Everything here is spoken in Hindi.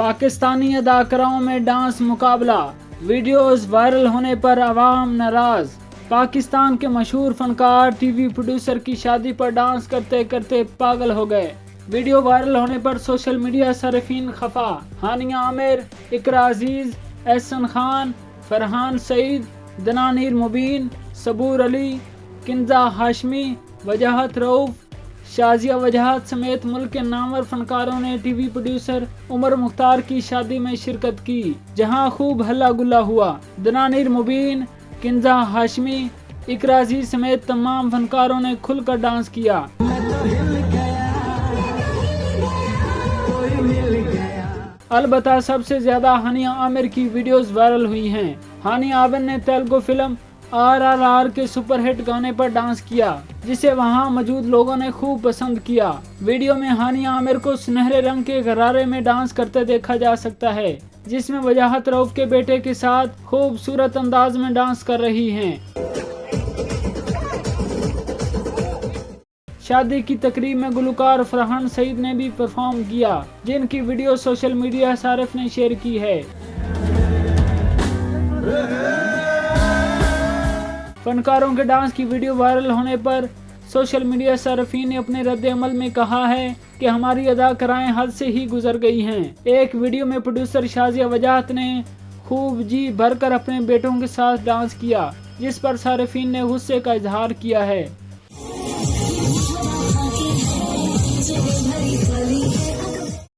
पाकिस्तानी अदाकाराओं में डांस मुकाबला, वीडियोस वायरल होने पर अवाम नाराज। पाकिस्तान के मशहूर फनकार टीवी प्रोड्यूसर की शादी पर डांस करते करते पागल हो गए। वीडियो वायरल होने पर सोशल मीडिया सारिफीन खफा। हानिया आमिर, इकरा अजीज, एहसन खान, फरहान सईद, दनानीर मुबीन, सबूर अली, किंजा हाशमी, वजाहत रऊफ, शाजिया वजाहत समेत मुल्क के नामवर फनकारों ने टीवी प्रोड्यूसर उमर मुख्तार की शादी में शिरकत की, जहां खूब हल्ला गुल्ला हुआ। दनानीर मुबीन, किंजा हाशमी, इकरा अजीज समेत तमाम फनकारों ने खुलकर डांस किया। अलबत्ता सबसे ज्यादा हानिया आमिर की वीडियोस वायरल हुई हैं। हानिया आमिर ने तेलुगु फिल्म RRR के सुपरहिट गाने पर डांस किया, जिसे वहां मौजूद लोगों ने खूब पसंद किया। वीडियो में हानिया आमिर को सुनहरे रंग के गरारे में डांस करते देखा जा सकता है, जिसमें वजाहत रऊफ के बेटे के साथ खूबसूरत अंदाज में डांस कर रही हैं। शादी की तकरीब में गुलकार फरहान सईद ने भी परफॉर्म किया, जिनकी वीडियो सोशल मीडिया सारिफ ने शेयर की है। फनकारों के डांस की वीडियो वायरल होने पर सोशल मीडिया सारिफीन ने अपने रद्द अमल में कहा है कि हमारी अदाकाराएं हद से ही गुजर गई हैं। एक वीडियो में प्रोड्यूसर शाजिया वजाहत ने खूब जी भरकर अपने बेटों के साथ डांस किया, जिस पर सारिफीन ने गुस्से का इजहार किया है।